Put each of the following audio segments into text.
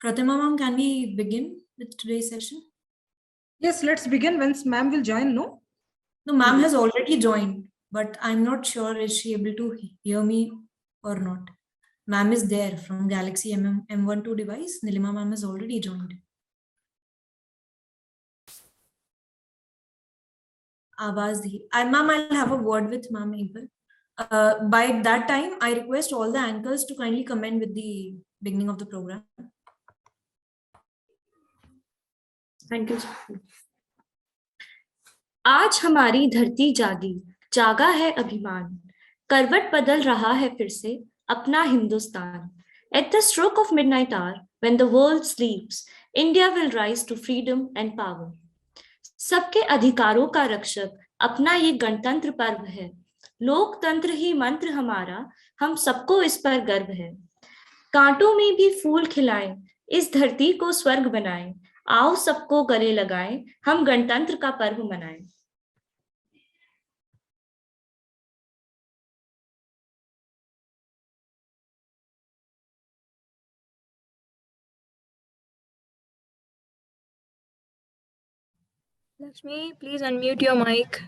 Pratima ma'am, can we begin with today's session? Yes, let's begin once ma'am will join, no? No, ma'am has already joined, but I'm not sure is she able to hear me or not. Ma'am is there from Galaxy M12 device. Nilima ma'am has already joined. Ma'am, I'll have a word with ma'am Abel. By that time, I request all the anchors to kindly comment with the beginning of the program. Thank you. आज हमारी धरती जागी, जागा है अभिमान, करवट बदल रहा है फिर से अपना Hindustan. At the stroke of midnight hour, when the world sleeps, India will rise to freedom and power. सबके अधिकारों का रक्षक अपना ये गणतंत्र पर्व है. लोकतंत्र ही मंत्र हमारा, हम सबको इस पर गर्व है. कांटों में भी फूल खिलाएं, इस धरती को स्वर्ग बनाएं. आओ सबको गले लगाएं, हम गणतंत्र का पर्व मनाएं. Lakshmi, please unmute your mic.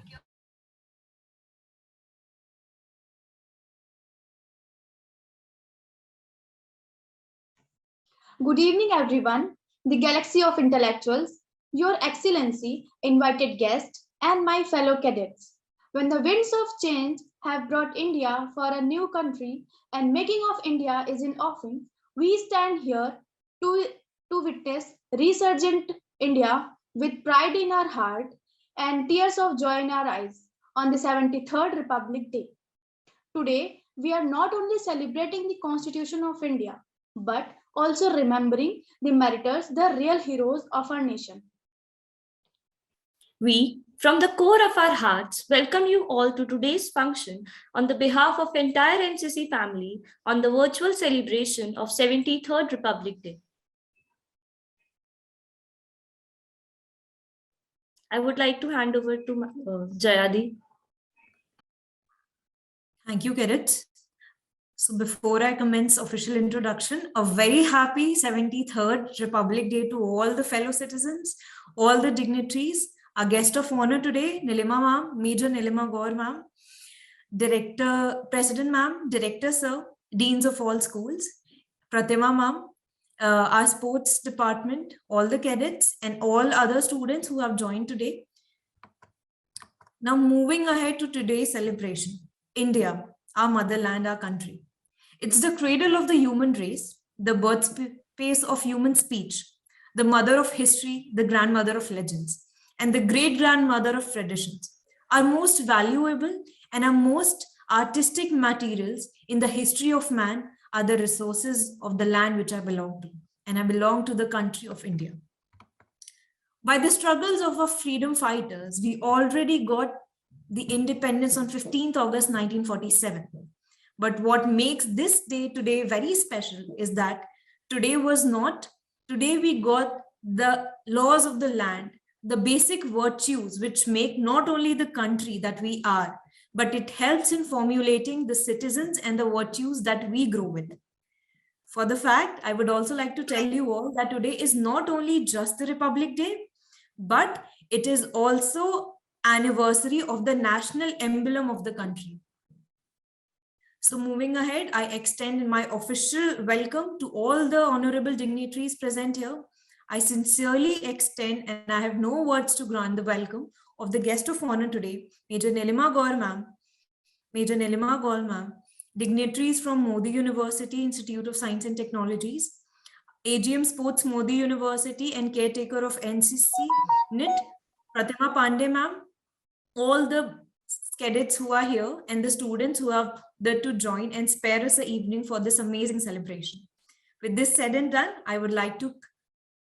Good evening, everyone. The galaxy of intellectuals, Your Excellency, invited guests, and my fellow cadets. When the winds of change have brought India for a new country and making of India is in offing, we stand here to witness resurgent India with pride in our heart and tears of joy in our eyes on the 73rd Republic Day. Today, we are not only celebrating the Constitution of India, but also remembering the meritors, the real heroes of our nation. We, from the core of our hearts, welcome you all to today's function on the behalf of entire NCC family on the virtual celebration of 73rd Republic Day. I would like to hand over to Jayadi. Thank you, cadets. So before I commence official introduction, a very happy 73rd Republic Day to all the fellow citizens, all the dignitaries. Our guest of honor today, Nilima ma'am, Major Nilima Gaur ma'am, Director, President ma'am, Director sir, Deans of all schools, Pratima ma'am, our sports department, all the cadets and all other students who have joined today. Now moving ahead to today's celebration, India, our motherland, our country. It's the cradle of the human race, the birthplace of human speech, the mother of history, the grandmother of legends, and the great-grandmother of traditions. Our most valuable and our most artistic materials in the history of man are the resources of the land which I belong to, and I belong to the country of India. By the struggles of our freedom fighters, we already got the independence on 15th August 1947. But what makes this day today very special is that today we got the laws of the land, the basic virtues which make not only the country that we are, but it helps in formulating the citizens and the virtues that we grow with. For the fact, I would also like to tell you all that today is not only just the Republic Day, but it is also anniversary of the national emblem of the country. So moving ahead, I extend my official welcome to all the honorable dignitaries present here. I sincerely extend, and I have no words to grant the welcome of the guest of honor today, Major Nilima Gaur ma'am, dignitaries from Modi University Institute of Science and Technologies, AGM Sports Modi University and caretaker of NCC, NIT, Pratima Pandey ma'am, all the cadets who are here and the students who have dared to join and spare us the evening for this amazing celebration. With this said and done, I would like to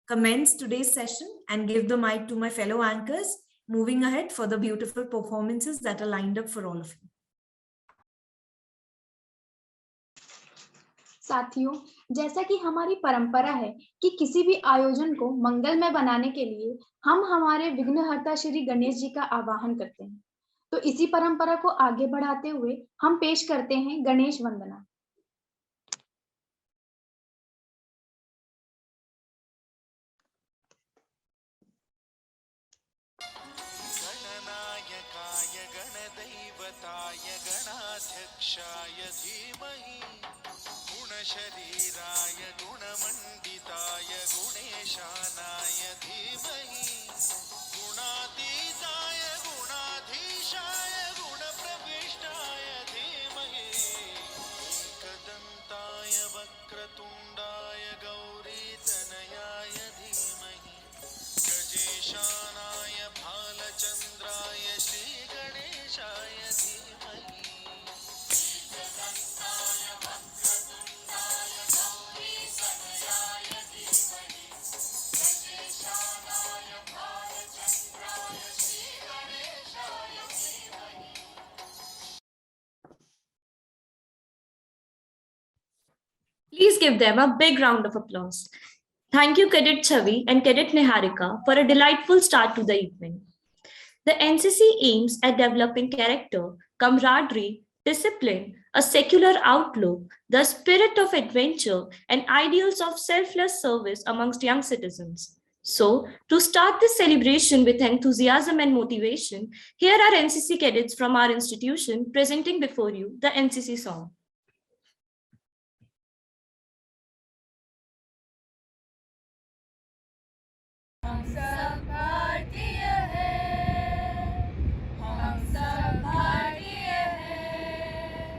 commence today's session and give the mic to my fellow anchors, moving ahead for the beautiful performances that are lined up for all of you. साथियों, जैसा कि हमारी परंपरा है कि किसी भी आयोजन को मंगलमय बनाने के लिए हम हमारे विघ्नहर्ता श्री गणेश जी का आवाहन करते हैं, तो इसी परंपरा को आगे बढ़ाते हुए हम पेश करते हैं गणेश वंदना। गणाधिपाय गणाध्यक्षाय धीमहि गुणशरीराय गुणमण्डिताय गुणेशानाय धीमहि गुणातीताय गुणाधीशाय गुणप्रविष्टाय धीमहि एकदन्ताय वक्रतुण्डाय गौरीतनयाय धीमहि गजेशानाय भालचन्द्राय श्रीगणेशाय धीमहि Please give them a big round of applause. Thank you, Cadet Chavi and Cadet Niharika, for a delightful start to the evening. The NCC aims at developing character, camaraderie, discipline, a secular outlook, the spirit of adventure, and ideals of selfless service amongst young citizens. So, to start this celebration with enthusiasm and motivation, here are NCC cadets from our institution presenting before you the NCC song. हम सब भारतीय हैं, हम सब भारतीय हैं,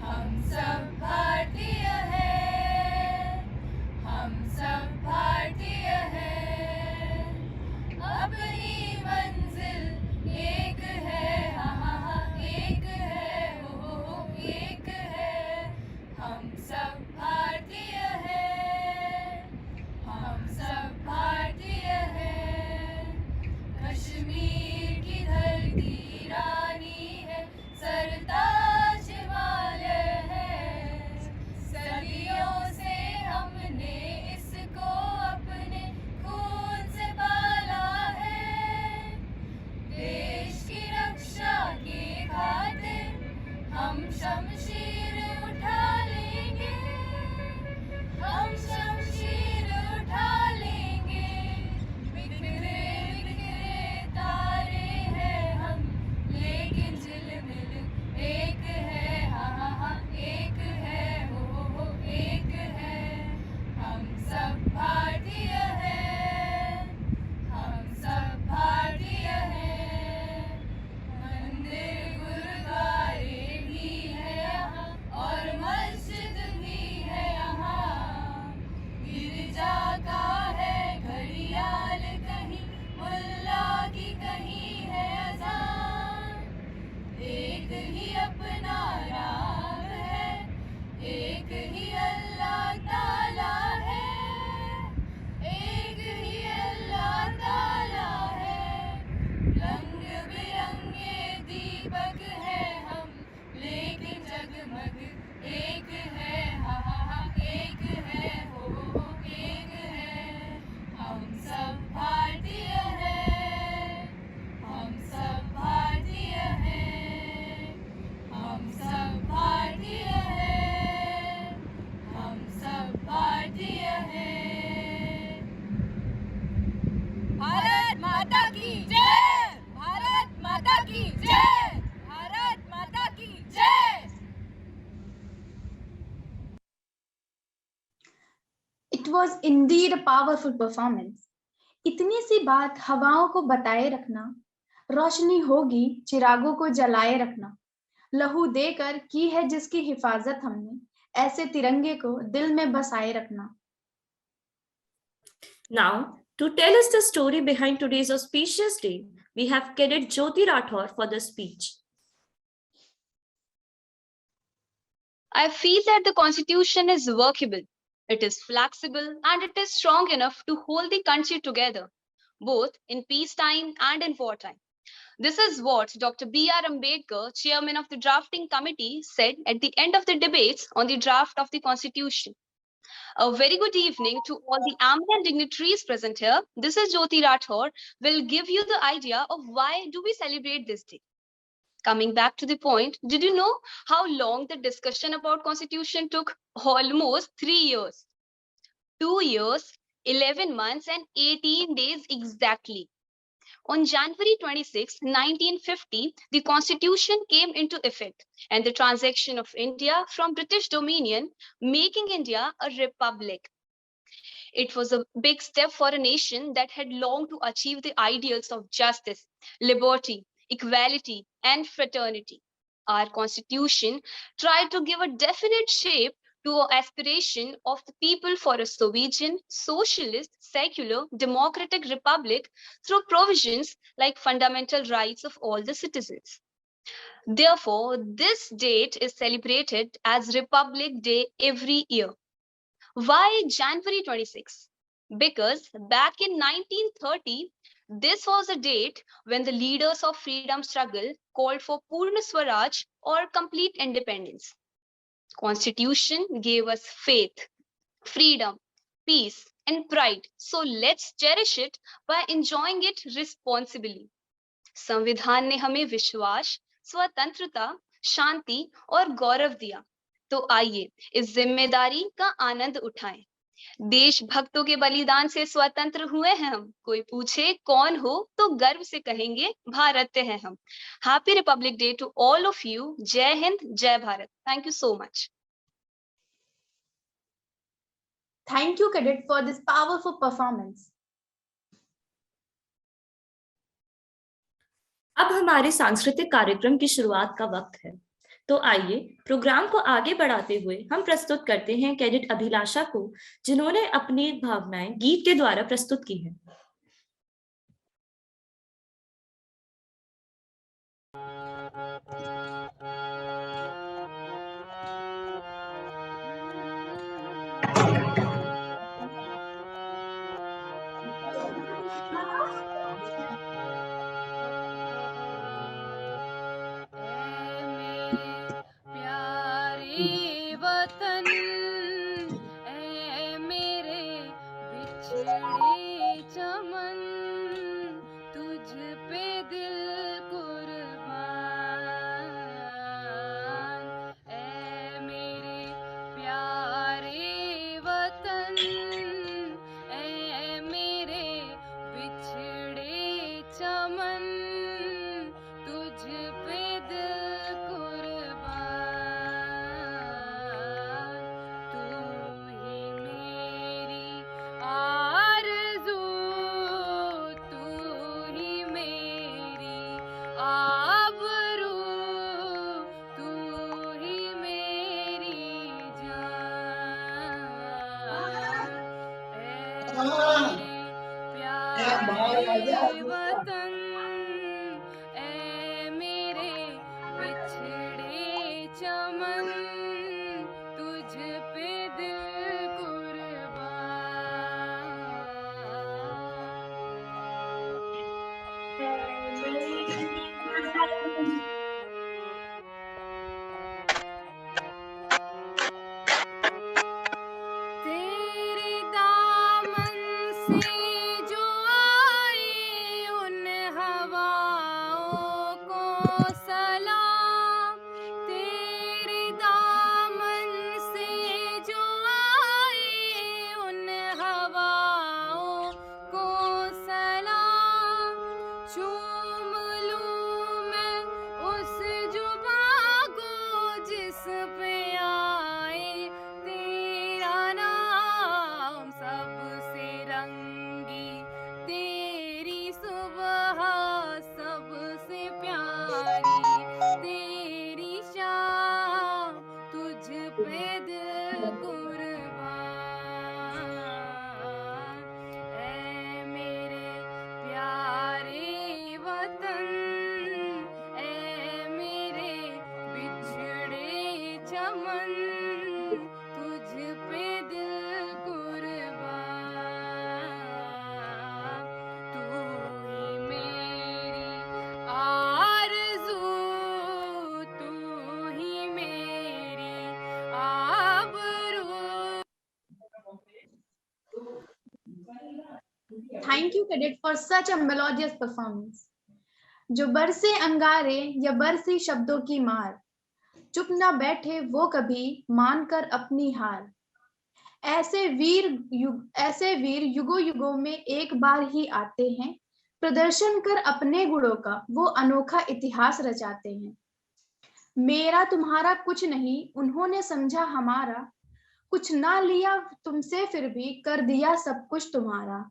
हम सब भारतीय हैं, हम सब भारतीय हैं। अपनी मंजिल एक है, हाँ हाँ हाँ एक है, हो एक है। हम सब भारतीय हैं, हम सब भारतीय हैं। कश्मीर की धरती रानी है, सरताज हिमालय है। सदियों से हमने इसको अपने खून से पाला है। देश की रक्षा की खातिर हम शमशीर उठा लेंगे, हम शमशीर उठा लेंगे। बिखरे बिखरे तारे हैं हम, लेकिन झिलमिल एक है, हाँ हाँ हाँ एक है, हो एक है। हम सब भारतीय हैं, हम सब भारतीय हैं। मंदिर गुरुद्वारे भी है यहाँ, और मस्जिद भी है यहाँ। गिरजा का है घड़ियाल कहीं, मुल्ला की कहीं है अज़ान। एक ही अपना राम है, एक ही अल्लाह ताला है, एक ही अल्लाह ताला है। रंग बिरंगे दीपक है हम, लेकिन जगमग एक है, हाँ हाँ हाँ एक है, हो एक है। हम सब भारतीय हैं, हम सब भारतीय हैं, हम सब भारतीय हैं, हम सब भारतीय हैं। भारत माता की जय, भारत माता की जय, भारत माता की जय। It was indeed a powerful performance. इतनी सी बात हवाओं को बताए रखना, रोशनी होगी चिरागों को जलाए रखना। लहू देकर की है जिसकी हिफाजत हमने, ऐसे तिरंगे को दिल में बसाए रखना। Now, to tell us the story behind today's auspicious day, we have Cadet Jyoti Rathore for the speech. I feel that the Constitution is workable, it is flexible, and it is strong enough to hold the country together, both in peacetime and in wartime. This is what Dr. B.R. Ambedkar, chairman of the drafting committee, said at the end of the debates on the draft of the Constitution. A very good evening to all the eminent dignitaries present here. This is Jyoti Rathore, will give you the idea of why do we celebrate this day. Coming back to the point, did you know how long the discussion about Constitution took? Almost 3 years. 2 years, 11 months and 18 days exactly. On January 26, 1950, the Constitution came into effect and the transaction of India from British Dominion, making India a republic. It was a big step for a nation that had longed to achieve the ideals of justice, liberty, equality, and fraternity. Our Constitution tried to give a definite shape to an aspiration of the people for a sovereign, socialist, secular, democratic republic through provisions like fundamental rights of all the citizens. Therefore, this date is celebrated as Republic Day every year. Why January 26? Because back in 1930, this was a date when the leaders of freedom struggle called for Purna Swaraj or complete independence. Constitution gave us faith, freedom, peace, and pride. So let's cherish it by enjoying it responsibly. संविधान ने हमें विश्वास, स्वतंत्रता, शांति और गौरव दिया। तो आइए इस जिम्मेदारी का आनंद उठाएं। देशभक्तों के बलिदान से स्वतंत्र हुए हैं हम। कोई पूछे कौन हो तो गर्व से कहेंगे भारतीय हैं हम। Happy republic day to all of you. जय हिंद, जय Bharat. Thank you so much. Thank you, cadet, for this powerful performance. अब हमारे सांस्कृतिक कार्यक्रम की शुरुआत का वक्त है। तो आइए प्रोग्राम को आगे बढ़ाते हुए हम प्रस्तुत करते हैं कैडेट अभिलाषा को, जिन्होंने अपनी भावनाएं गीत के द्वारा प्रस्तुत की हैं। Thank you, cadet, for such a melodious performance. जो बरसे अंगारे या बरसी शब्दों की मार, चुप ना बैठे वो कभी मानकर अपनी हार। ऐसे वीर युगों युगों में एक बार ही आते हैं, प्रदर्शन कर अपने गुणों का वो अनोखा इतिहास रचाते हैं। मेरा तुम्हारा कुछ नहीं उन्होंने समझा हमारा, कुछ ना लिया तुमसे फिर भी कर दिया सब कुछ तुम्हारा।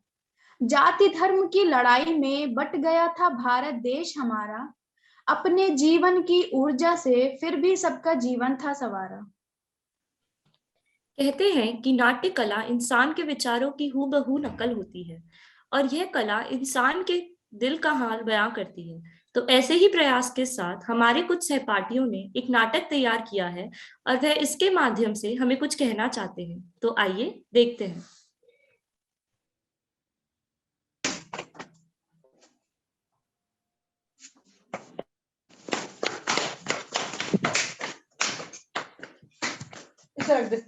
जाति धर्म की लड़ाई में बट गया था भारत देश हमारा, अपने जीवन की ऊर्जा से फिर भी सबका जीवन था सवारा। कहते हैं कि नाट्य कला इंसान के विचारों की हूबहू नकल होती है और यह कला इंसान के दिल का हाल बयां करती है। तो ऐसे ही प्रयास के साथ हमारे कुछ सहपाठियों ने एक नाटक तैयार किया है और वह इसके माध्यम से हमें कुछ कहना चाहते हैं। तो आइए देखते हैं। इधर रख दे।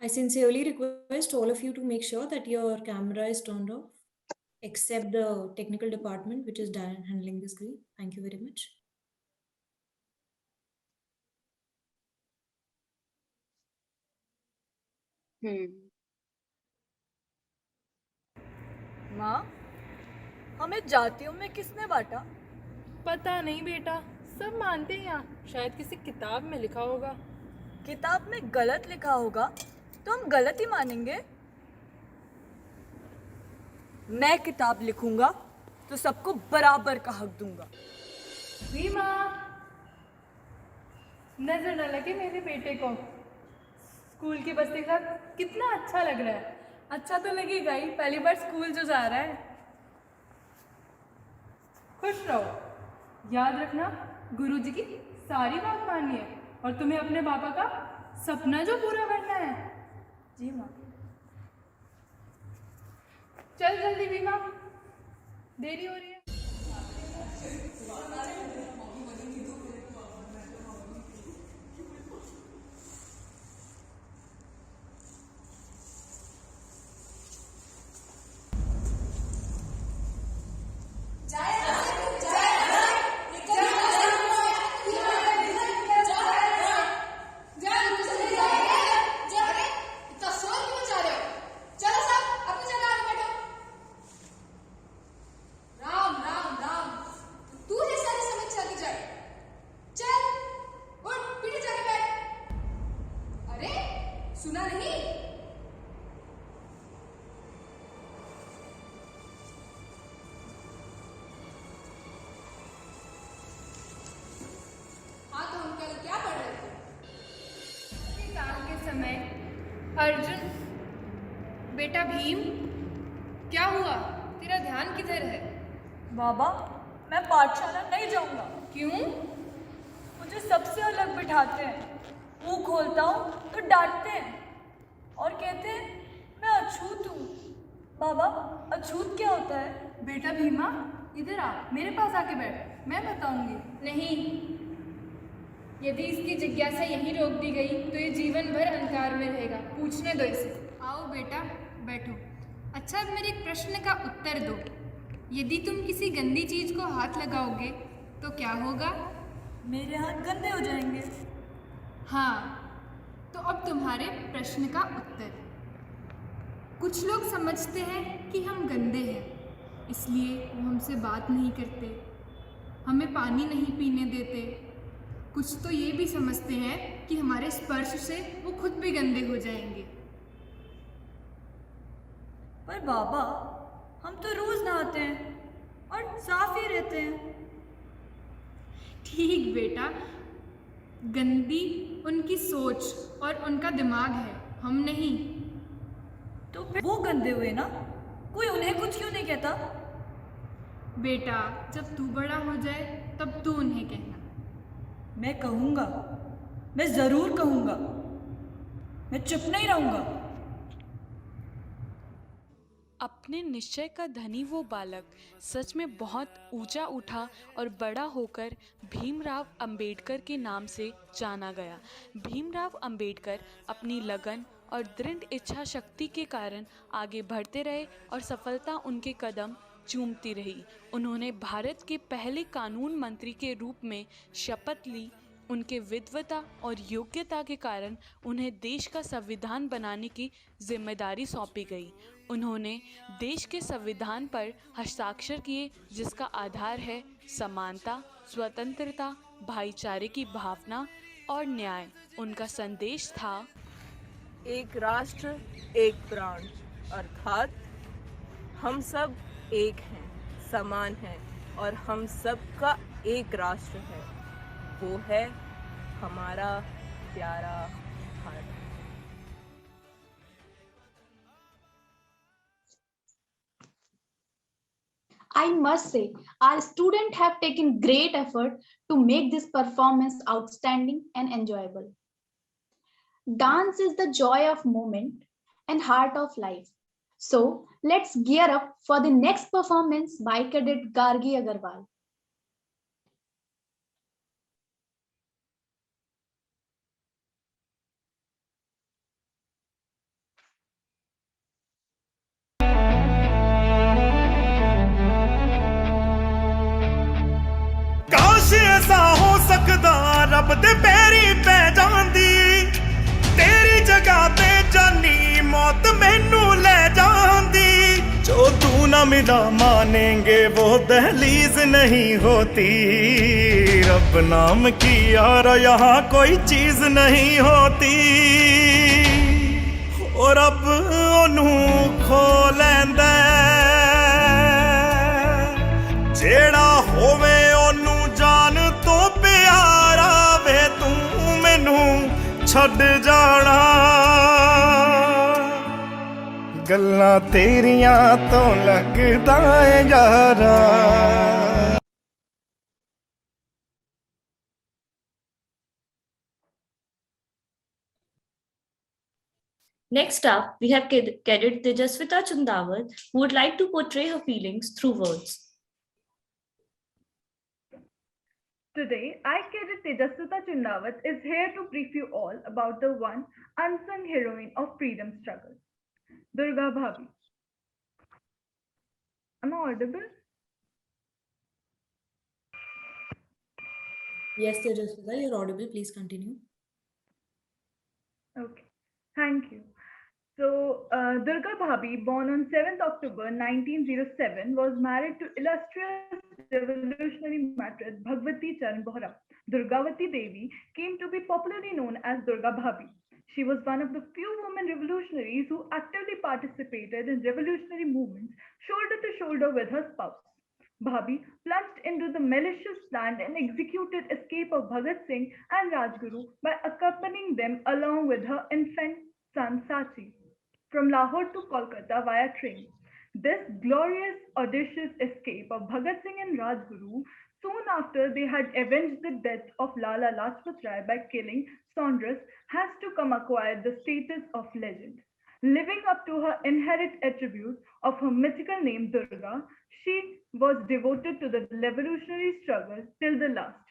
I sincerely request all of you to make sure that your camera is turned off, except the technical department, which is handling the screen. Thank you very much. माँ, हमें जातियों में किसने बांटा? पता नहीं बेटा, सब मानते हैं यहाँ, शायद किसी किताब में लिखा होगा। किताब में गलत लिखा होगा तो हम गलत ही मानेंगे। मैं किताब लिखूंगा तो सबको बराबर का हक दूंगा। भीमा, नजर न लगे मेरे बेटे को। स्कूल की बस्ती के साथ कितना अच्छा लग रहा है। अच्छा तो लगेगा ही, पहली बार स्कूल जो जा रहा है। खुश रहो, याद रखना गुरुजी की सारी बात माननी है और तुम्हें अपने पापा का सपना जो पूरा करना है। जी माँ। चल जल्दी भीमा, देरी हो रही है। अर्जुन, बेटा भीम, क्या हुआ? तेरा ध्यान किधर है? बाबा, मैं पाठशाला नहीं जाऊंगा। क्यों? मुझे सबसे अलग बिठाते हैं। मुंह खोलता हूँ तो डांटते हैं और कहते हैं मैं अछूत हूँ। बाबा, अछूत क्या होता है? बेटा भीमा, इधर आ, मेरे पास आके बैठ, मैं बताऊंगी। नहीं, यदि इसकी जिज्ञासा यहीं रोक दी गई तो ये जीवन भर अंधकार में रहेगा। पूछने दो इसे। आओ बेटा, बैठो। अच्छा, अब मेरे एक प्रश्न का उत्तर दो। यदि तुम किसी गंदी चीज को हाथ लगाओगे तो क्या होगा? मेरे हाथ गंदे हो जाएंगे। हाँ, तो अब तुम्हारे प्रश्न का उत्तर। कुछ लोग समझते हैं कि हम गंदे हैं, इसलिए वो हमसे बात नहीं करते, हमें पानी नहीं पीने देते। कुछ तो ये भी समझते हैं कि हमारे स्पर्श से वो खुद भी गंदे हो जाएंगे। पर बाबा, हम तो रोज नहाते हैं और साफ ही रहते हैं। ठीक बेटा, गंदी उनकी सोच और उनका दिमाग है, हम नहीं। तो फिर वो गंदे हुए ना, कोई उन्हें कुछ क्यों नहीं कहता? बेटा, जब तू बड़ा हो जाए तब तू उन्हें कहना। मैं कहूँगा, मैं जरूर कहूँगा, मैं चुप नहीं रहूँगा। अपने निश्चय का धनी वो बालक सच में बहुत ऊंचा उठा और बड़ा होकर भीमराव अंबेडकर के नाम से जाना गया। भीमराव अंबेडकर अपनी लगन और दृढ़ इच्छा शक्ति के कारण आगे बढ़ते रहे और सफलता उनके कदम चूमती रही। उन्होंने भारत के पहले कानून मंत्री के रूप में शपथ ली, उनके विद्वता और योग्यता के कारण उन्हें देश का संविधान बनाने की जिम्मेदारी सौंपी गई। उन्होंने देश के संविधान पर हस्ताक्षर किए, जिसका आधार है समानता, स्वतंत्रता, भाईचारे की भावना और न्याय। उनका संदेश था, एक राष्ट्र एक प्राण, अर्थात हम सब एक हैं, समान हैं और हम सबका एक राष्ट्र है, वो है हमारा प्यारा Bharat. I must say, our students have taken great effort to make this performance outstanding and enjoyable. Dance is the joy of moment and heart of life. So let's gear up for the next performance by Cadet Gargi Agarwal. काश ऐसा हो सकदा रब दे पैरी पै जांदी, तेरी जगह ते जानी मौत मैनू ले जांदी। जो तू न मिला मानेंगे वो दहलीज नहीं होती, रब नाम की यार यहाँ कोई चीज नहीं होती। और अब ओनू खो लैंदा जेड़ा होवे ओनू जान तो प्यारा वे, तू मैनू छड़ जाना। गल्लां तेरियां तो लगदा है यारा। Next up, we have Cadet Tejaswita Chundawat, who would like to portray her feelings through words. Today, I, Cadet Tejaswita Chundawat, is here to brief you all about the one unsung heroine of freedom struggle, Durga Bhabhi. Am I audible? Yes, Tejaswita, you're audible. Please continue. Okay, thank you. So, Durga Bhabhi, born on 7th October 1907, was married to illustrious revolutionary matriarch Bhagwati Charan Bohra. Durgavati Devi came to be popularly known as Durga Bhabhi. She was one of the few women revolutionaries who actively participated in revolutionary movements shoulder to shoulder with her spouse. Bhabhi plunged into the malicious plan and executed escape of Bhagat Singh and Rajguru by accompanying them along with her infant son Sachi from Lahore to Kolkata via train. This glorious, audacious escape of Bhagat Singh and Rajguru soon after they had avenged the death of Lala Lajpat Rai by killing Saunders has to come acquire the status of legend. Living up to her inherent attribute of her mythical name Durga, she was devoted to the revolutionary struggle till the last.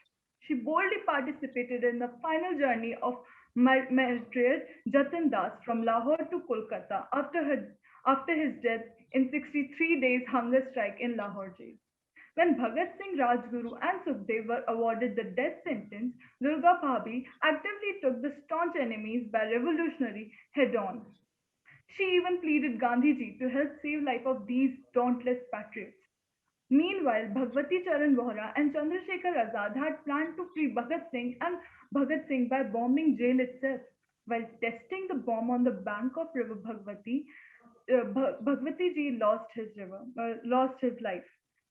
She boldly participated in the final journey of Matriarch Jatin Das from Lahore to Kolkata after his death in 63 days hunger strike in Lahore jail. When Bhagat Singh, Rajguru and Sukhdev were awarded the death sentence, Durga Bhabhi actively took the staunch enemies by revolutionary head-on. She even pleaded Gandhiji to help save life of these dauntless patriots. Meanwhile, Bhagwati Charan Bohra and Chandrasekhar Azad had planned to free Bhagat Singh by bombing jail itself. While testing the bomb on the bank of river Bhagwati, Bhagwati ji lost his life.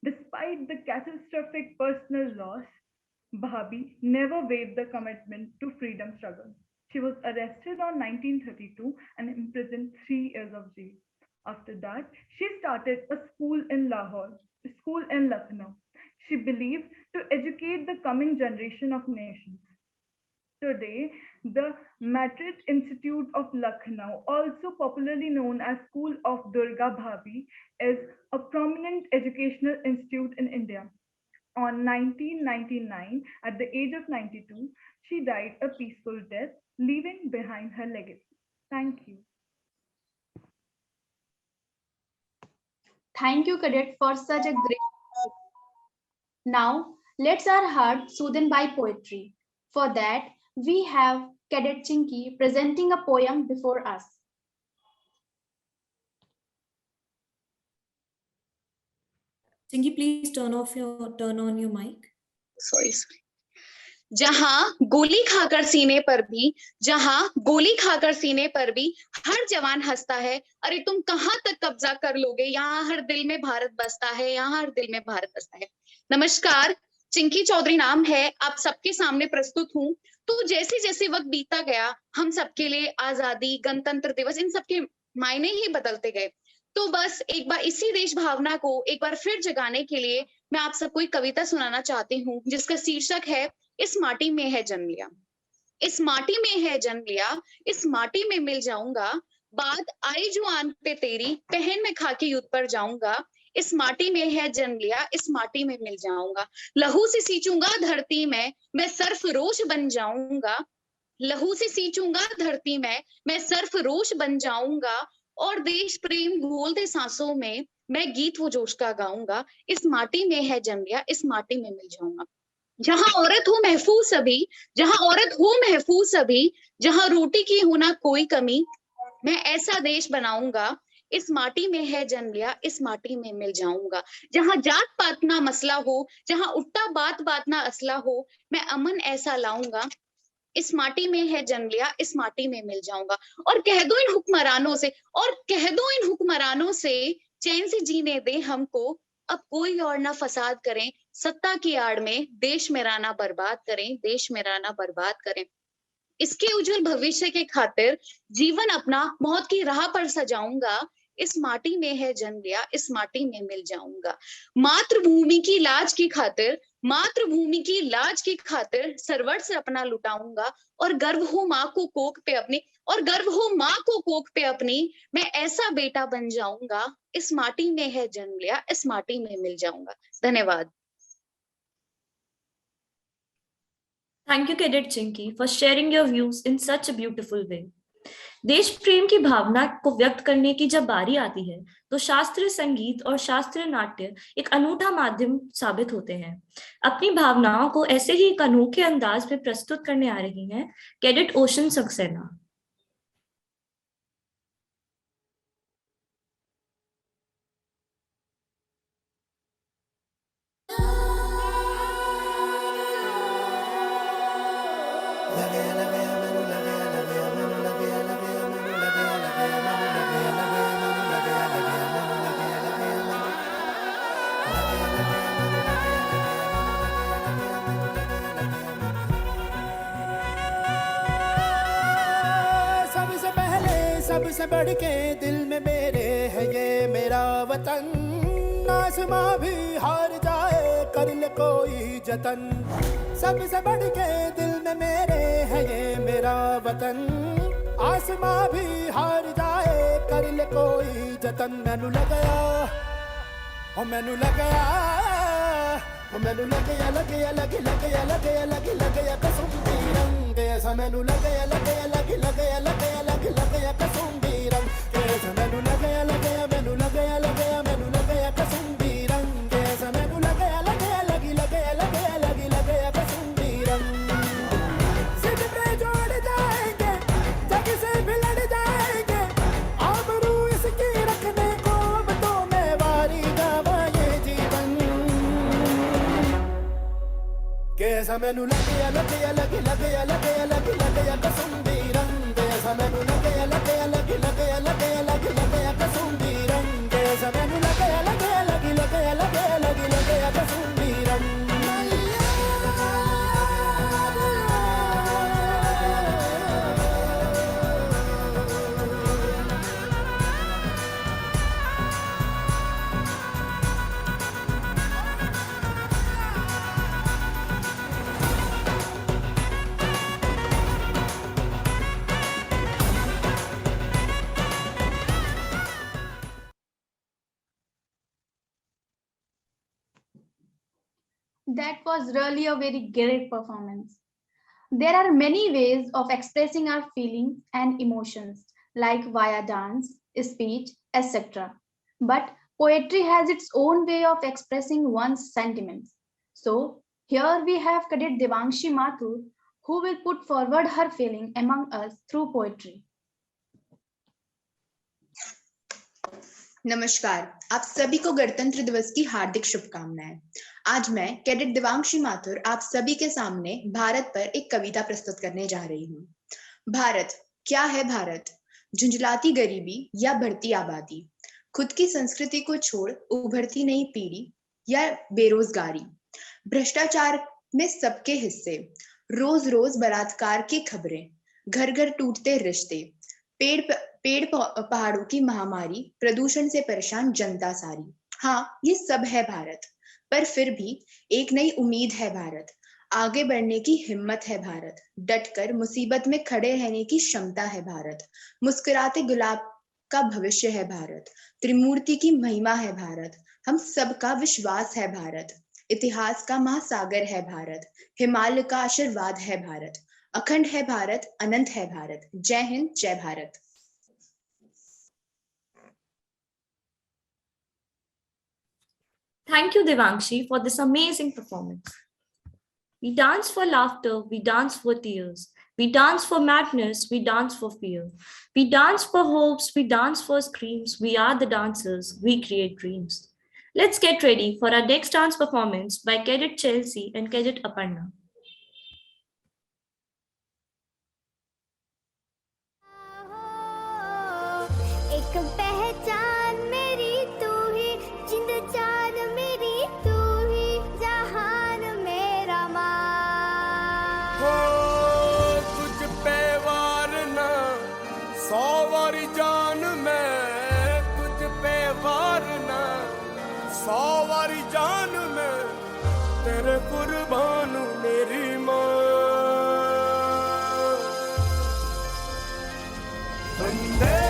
Despite the catastrophic personal loss, Bhabhi never waived the commitment to freedom struggle. She was arrested on 1932 and imprisoned 3 years of jail. After that, she started a school in Lucknow. She believed to educate the coming generation of nations. Today, the Matriarch Institute of Lucknow, also popularly known as School of Durga Bhabhi, is a prominent educational institute in India. On 1999, at the age of 92, she died a peaceful death, leaving behind her legacy. Thank you. Thank you, Cadet, for such a great. Now, let's our heart soothed by poetry. For that, we have Cadet Chinky presenting a poem before us. Chinky, please turn on your mic. Sorry. जहां गोली खाकर सीने पर भी हर जवान हंसता है, अरे तुम कहां तक कब्जा कर लोगे, यहाँ हर दिल में भारत बसता है, नमस्कार, चिंकी चौधरी नाम है, आप सबके सामने प्रस्तुत हूँ। तो जैसे जैसे वक्त बीता गया, हम सबके लिए आजादी, गणतंत्र दिवस, इन सबके मायने ही बदलते गए। तो बस एक बार इसी देश भावना को एक बार फिर जगाने के लिए मैं आप सबको एक कविता सुनाना चाहती हूँ, जिसका शीर्षक है इस माटी में है जन्म लिया। इस माटी में है जन्म लिया, इस माटी में मिल जाऊंगा, बात आई जो आन पे तेरी, पहन में खाकी युद्ध पर जाऊंगा। इस माटी में है जन्म लिया, इस माटी में मिल जाऊंगा, लहू से सींचूंगा धरती में, मैं सरफरोश बन जाऊंगा। लहू से सींचूंगा धरती में, मैं सरफरोश बन जाऊंगा, और देश प्रेम घोलते सांसों में मैं गीत वो जोश का गाऊंगा। इस माटी में है जन्म लिया, इस माटी में मिल जाऊंगा। जहां औरत हो महफूज सभी, जहां रोटी की हो ना कोई कमी, मैं ऐसा देश बनाऊंगा। इस माटी में है जन्म लिया, इस माटी में मिल जाऊंगा। जहां जात पात ना मसला हो, जहां उठता बात ना असला हो, मैं अमन ऐसा लाऊंगा। इस माटी में है जन्म लिया, इस माटी में मिल जाऊंगा। और कह दो इन हुक्मरानों से, चैन से जीने दे हमको, अब कोई और ना फसाद करें, सत्ता की आड़ में देश मेरा ना बर्बाद करें। इसके उज्जवल भविष्य के खातिर जीवन अपना मौत की राह पर सजाऊंगा। इस माटी में है जन्म लिया, इस माटी में मिल जाऊंगा। मातृभूमि की लाज की खातिर सर्वस्व अपना लुटाऊंगा, और गर्व हो माँ को कोख पे अपनी, मैं ऐसा बेटा बन जाऊंगा। इस माटी में है जन्म लिया, इस माटी में मिल जाऊंगा। धन्यवाद। Thank you, Cadet Chinky, for sharing your views in such a beautiful way. देश प्रेम की भावना को व्यक्त करने की जब बारी आती है, तो शास्त्रीय संगीत और शास्त्रीय नाट्य एक अनूठा माध्यम साबित होते हैं। अपनी भावनाओं को ऐसे ही एक अनोखे अंदाज में प्रस्तुत करने आ रही हैं कैडेट ओशन सक्सेना। सबसे बढ़ के दिल में मेरे है ये मेरा वतन, आसमां भी हार जाए कर ले कोई जतन। सबसे बढ़ के दिल में मेरे है ये मेरा वतन, आसमां भी हार जाए कर ले कोई जतन। मैनू लगया कसुंदी रंग, ऐसा मैनू लगया कसुंदी रंग, ऐसा मैनू लगया कसुंदी रंग, ऐसा मैनू लगया कसुंदी रंग। जिद पे जोड़ जाएंगे, जग से भी लड़ जाएंगे, आबरू इसकी रखने को अब तो मैं वारी गावा ये जीवन। कैसा मैनू लगया कसुंदी रंग, ऐसा मैनू लगया कसुंदी रंग, ऐसा मैनू लगया कसुंदी रंग। That was really a very great performance. There are many ways of expressing our feelings and emotions, like via dance, speech, etc. But poetry has its own way of expressing one's sentiments. So here we have Cadet Devangshi Mathur who will put forward her feeling among us through poetry. नमस्कार, आप सभी को गणतंत्र दिवस की हार्दिक शुभकामनाएं। आज मैं कैडेट देवांशी माथुर आप सभी के सामने भारत पर एक कविता प्रस्तुत करने जा रही हूँ। भारत, क्या है भारत? झुंझलाती गरीबी या बढ़ती आबादी, खुद की संस्कृति को छोड़ उभरती नई पीढ़ी या बेरोजगारी, भ्रष्टाचार में सबके हिस्से, रोज रोज बलात्कार की खबरें, घर घर टूटते रिश्ते, पेड़ पहाड़ों की महामारी, प्रदूषण से परेशान जनता सारी। हाँ, ये सब है भारत, पर फिर भी एक नई उम्मीद है भारत, आगे बढ़ने की हिम्मत है भारत, डटकर मुसीबत में खड़े रहने की क्षमता है भारत, मुस्कुराते गुलाब का भविष्य है भारत, त्रिमूर्ति की महिमा है भारत, हम सबका विश्वास है भारत, इतिहास का महासागर है भारत, हिमालय का आशीर्वाद है भारत, अखंड है भारत, अनंत है भारत। जय हिंद, जय Bharat. Thank you, Devangshi, for this amazing performance. We dance for laughter, we dance for tears, we dance for madness, we dance for fear, we dance for hopes, we dance for screams, we are the dancers, we create dreams. Let's get ready for our next dance performance by Cadet Chelsea and Cadet Aparna. एक पहचान मेरी तू ही, जिंद जान मेरी तू ही, जहान मेरा माँ। हो तुझ पे वार ना 100 वारी जान मैं, तुझ पे वार ना 100 वारी जान मैं, तेरे कुर्बान मेरी माँ। वंदे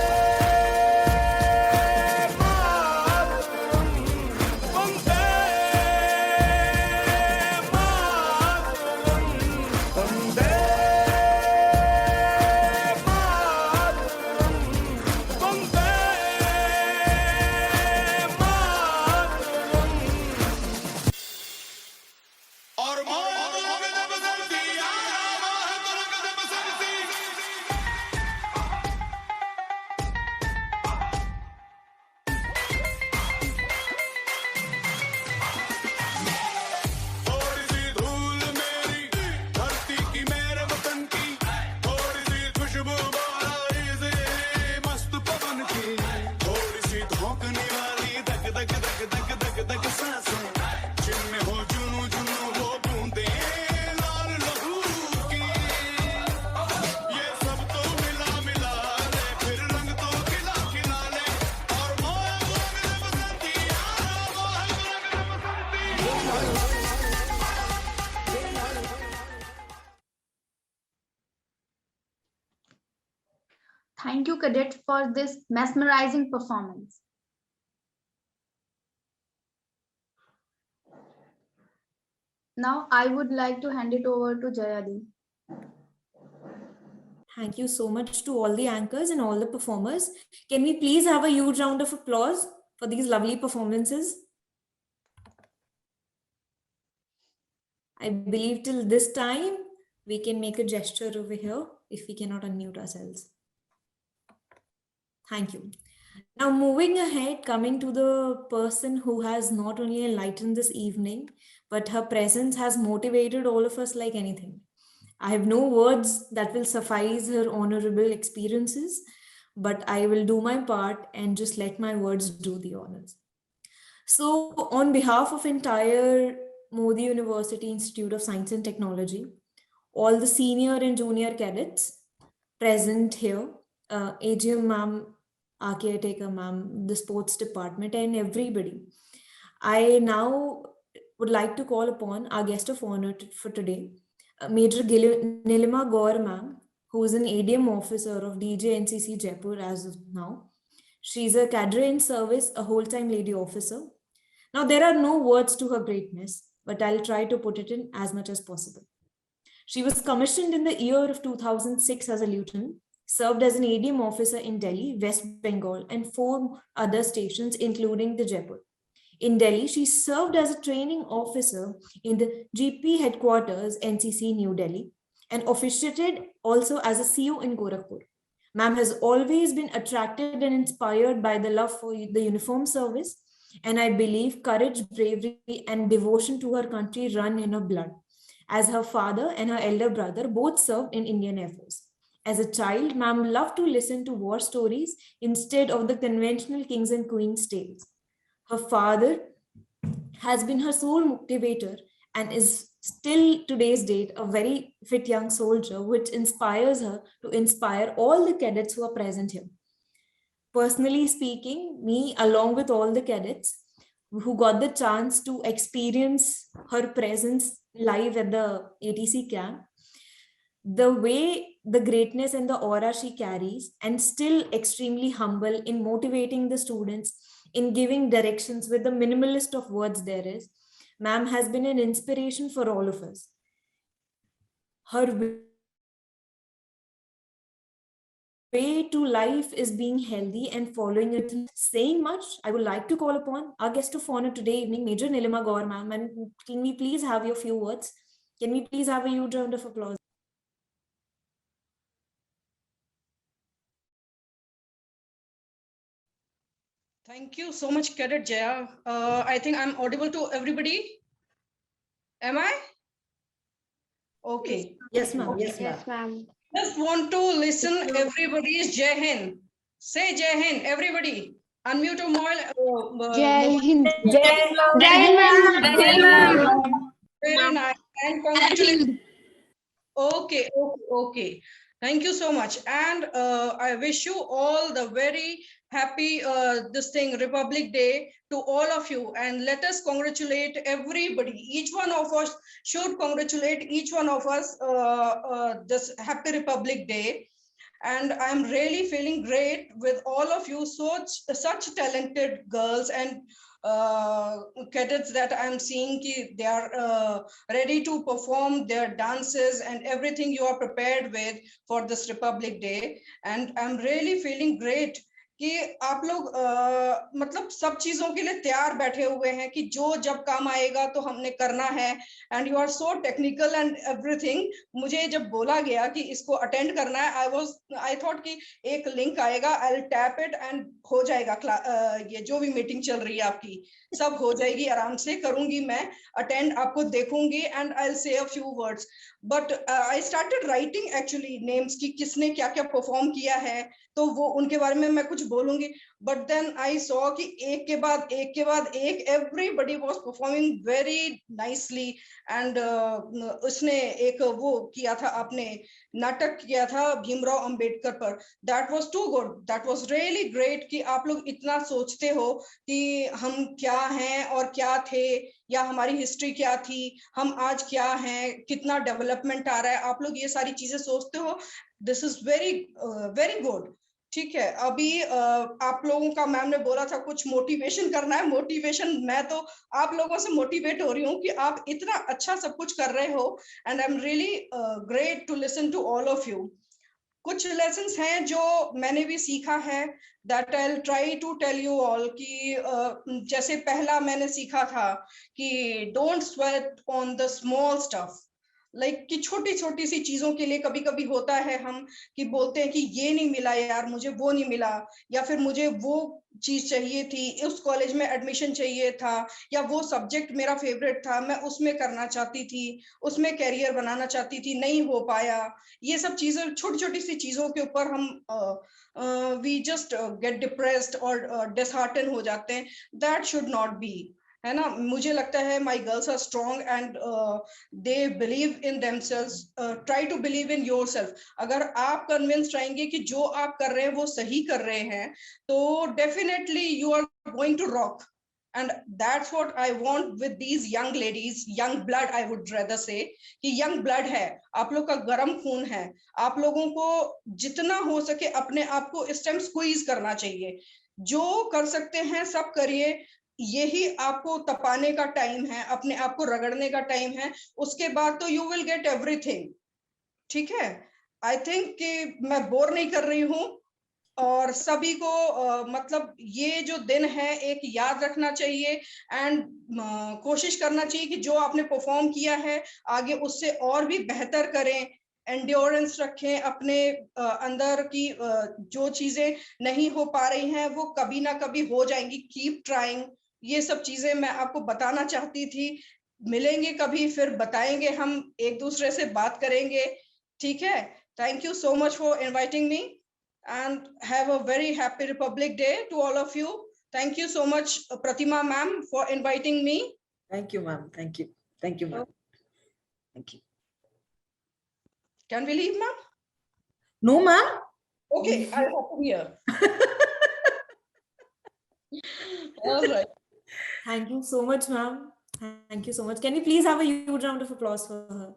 Thank you, Cadet, for this mesmerizing performance. Now, I would like to hand it over to Jayadi. Thank you so much to all the anchors and all the performers. Can we please have a huge round of applause for these lovely performances? I believe till this time, we can make a gesture over here if we cannot unmute ourselves. Thank you. Now, moving ahead, coming to the person who has not only enlightened this evening, but her presence has motivated all of us like anything. I have no words that will suffice her honorable experiences, but I will do my part and just let my words do the honors. So, on behalf of entire Modi University Institute of Science and Technology, all the senior and junior cadets present here, AGM ma'am, our caretaker ma'am, the sports department, and everybody, I now would like to call upon our guest of honor for today, Major Nilima Gaur ma'am, who is an ADM officer of DJ NCC Jaipur as of now. She's a cadre in service, a whole-time lady officer. Now, there are no words to her greatness, but I'll try to put it in as much as possible. She was commissioned in the year of 2006 as a lieutenant, served as an ADM officer in Delhi, West Bengal, and 4 other stations, including the Jaipur. In Delhi, she served as a training officer in the GP headquarters, NCC New Delhi, and officiated also as a CO in Gorakhpur. Ma'am has always been attracted and inspired by the love for the uniform service, and I believe courage, bravery, and devotion to her country run in her blood, as her father and her elder brother both served in Indian Air Force. As a child, ma'am loved to listen to war stories instead of the conventional kings and queens tales. Her father has been her sole motivator and is still today's date a very fit young soldier, which inspires her to inspire all the cadets who are present here. Personally speaking, me along with all the cadets who got the chance to experience her presence live at the ATC camp, the way, the greatness and the aura she carries, and still extremely humble in motivating the students, in giving directions with the minimalist of words there is, ma'am has been an inspiration for all of us. Her way to life is being healthy and following it. Saying much, I would like to call upon our guest of honor today evening, Major Nilima Gaur, ma'am, and can we please have your few words? Can we please have a huge round of applause? Thank you so much, Cadet Jaya. I think I'm audible to everybody. Am I? Okay. Yes, ma'am. Yes, Yes, ma'am. Just want to listen everybody's Jai Hind. Say Jai Hind, everybody. Unmute your mobile. Jai Hind. Jai Very nice. And congratulations. Okay. Thank you so much. And I wish you all the very happy Republic Day to all of you. And let us congratulate everybody. Each one of us should congratulate each one of us this Happy Republic Day. And I'm really feeling great with all of you, such talented girls and cadets that I'm seeing they are ready to perform their dances and everything you are prepared with for this Republic Day. And I'm really feeling great कि आप लोग मतलब सब चीजों के लिए तैयार बैठे हुए हैं कि जो जब काम आएगा तो हमने करना है. And you are so technical and everything. मुझे जब बोला गया कि इसको अटेंड करना है, आई थॉट कि एक लिंक आएगा, I will tap it and हो जाएगा. ये जो भी मीटिंग चल रही है आपकी सब हो जाएगी, आराम से करूंगी मैं अटेंड, आपको देखूंगी and I will say a few words. But I started writing actually names की किसने क्या क्या परफॉर्म किया है, तो वो उनके बारे में मैं कुछ बोलूंगी. बट देन आई सॉ कि एक के बाद एक everybody was performing very nicely. And उसने एक वो किया था, आपने नाटक किया था भीमराव अंबेडकर पर. That was too good, that was really great कि आप लोग इतना सोचते हो कि हम क्या हैं और क्या थे, या हमारी हिस्ट्री क्या थी, हम आज क्या हैं, कितना डेवलपमेंट आ रहा है, आप लोग ये सारी चीजें सोचते हो. This is very good. ठीक है, अभी आप लोगों का मैम ने बोला था कुछ मोटिवेशन करना है. मोटिवेशन मैं तो आप लोगों से मोटिवेट हो रही हूँ कि आप इतना अच्छा सब कुछ कर रहे हो. And I am really great to listen to all of you. कुछ लेसन्स हैं जो मैंने भी सीखा है, that I will try to tell you all. कि जैसे पहला मैंने सीखा था कि don't sweat on the small stuff. Like कि छोटी छोटी सी चीजों के लिए कभी कभी होता है हम कि बोलते हैं कि ये नहीं मिला यार, मुझे वो नहीं मिला, या फिर मुझे वो चीज चाहिए थी, उस कॉलेज में एडमिशन चाहिए था, या वो सब्जेक्ट मेरा फेवरेट था, मैं उसमें करना चाहती थी, उसमें कैरियर बनाना चाहती थी, नहीं हो पाया. ये सब चीजें छोटी छोटी सी चीजों के ऊपर हम वी जस्ट गेट डिप्रेस्ड और डिसहार्टन हो जाते हैं. दैट शुड नॉट बी, है ना. मुझे लगता है my girls are strong and they believe in themselves. Try to believe in yourself. अगर आप कन्विंस्ड रहेंगे कि जो आप कर रहे हैं वो सही कर रहे हैं, तो definitely you are going to rock. And that's what I want with these young ladies, young blood I would rather say, कि young blood है, आप लोग का गर्म खून है. आप लोगों को जितना हो सके अपने आप को इस टाइम स्क्वीज करना चाहिए. जो कर सकते हैं सब करिए. यही आपको तपाने का टाइम है, अपने आप को रगड़ने का टाइम है. उसके बाद तो यू विल गेट एवरीथिंग. ठीक है, आई थिंक कि मैं बोर नहीं कर रही हूँ और सभी को मतलब ये जो दिन है एक याद रखना चाहिए एंड कोशिश करना चाहिए कि जो आपने परफॉर्म किया है आगे उससे और भी बेहतर करें. एंड्योरेंस रखें, अपने अंदर की जो चीजें नहीं हो पा रही हैं वो कभी ना कभी हो जाएंगी, कीप ट्राइंग। ये सब चीजें मैं आपको बताना चाहती थी। मिलेंगे कभी, फिर बताएंगे, हम एक दूसरे से बात करेंगे, ठीक है? Thank you so much for inviting me and have a very happy Republic Day to all of you. Thank you so much, Pratima ma'am, for inviting me. Thank you, ma'am. Thank you. Thank you, ma'am. Thank you. Can we leave, ma'am? No, ma'am. Okay, I have to hear. All right. Thank you so much, ma'am. Thank you so much. Can we please have a huge round of applause for her?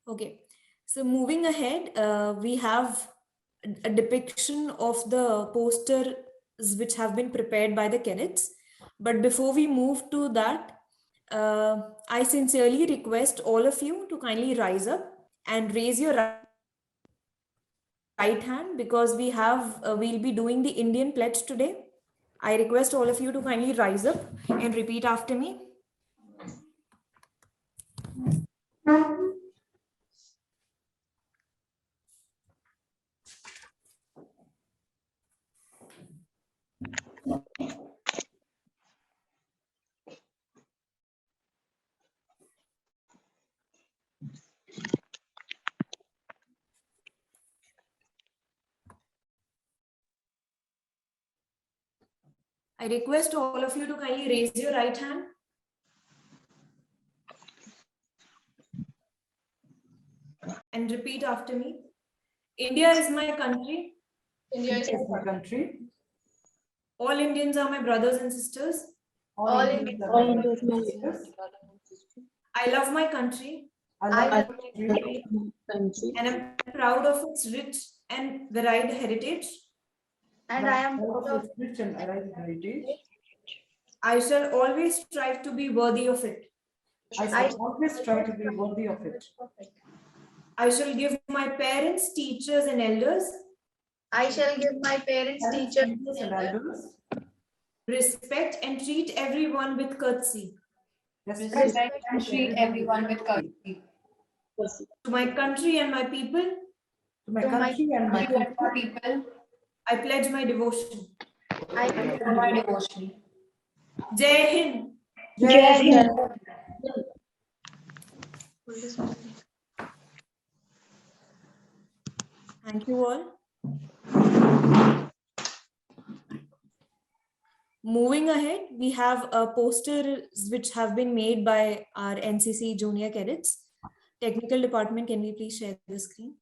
Okay, so moving ahead, we have a depiction of the posters which have been prepared by the cadets. But before we move to that, I sincerely request all of you to kindly rise up and raise your right hand, because we'll be doing the Indian pledge today. I request all of you to kindly rise up and repeat after me. I request all of you to kindly raise your right hand. And repeat after me. India is my country. India is my country. All Indians are my brothers and sisters. All Indians are my brothers and sisters. I love my country. I love my country. And I'm proud of its rich and varied heritage. And I am proud of its rich and varied heritage. I shall always strive to be worthy of it. I shall always try to be worthy of it. I shall give my parents, teachers, and elders. I shall give my parents, teachers, and elders respect and treat everyone with courtesy. respect and treat everyone with courtesy. To my country and my people, To my country and my people, I pledge my devotion. I pledge my devotion. Jai Hind. Jai Hind. Thank you all. Moving ahead, we have posters which have been made by our NCC junior cadets. Technical department, can we please share the screen?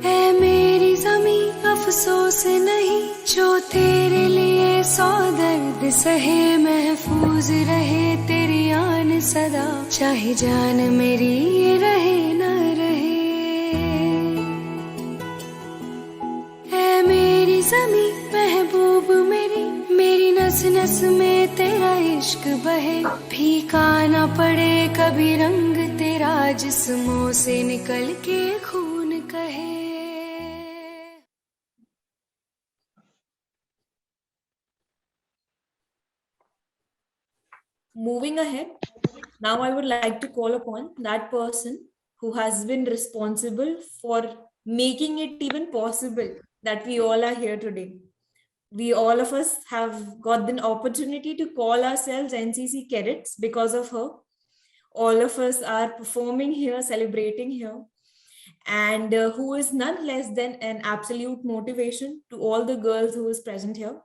है मेरी ज़मीं अफसोस नहीं जो तेरे लिए सौ दर्द सहे, महफूज रहे तेरी आन सदा, चाहे जान मेरी ये रहे न रहे। है मेरी ज़मीं महबूब मेरी, मेरी नस नस में तेरा इश्क बहे, फीका ना पड़े कभी रंग तेरा, जिस्मों से निकल के खून कहे। Moving ahead, now I would like to call upon that person who has been responsible for making it even possible that we all are here today. We all of us have got the opportunity to call ourselves NCC cadets because of her. All of us are performing here, celebrating here, and who is none less than an absolute motivation to all the girls who is present here.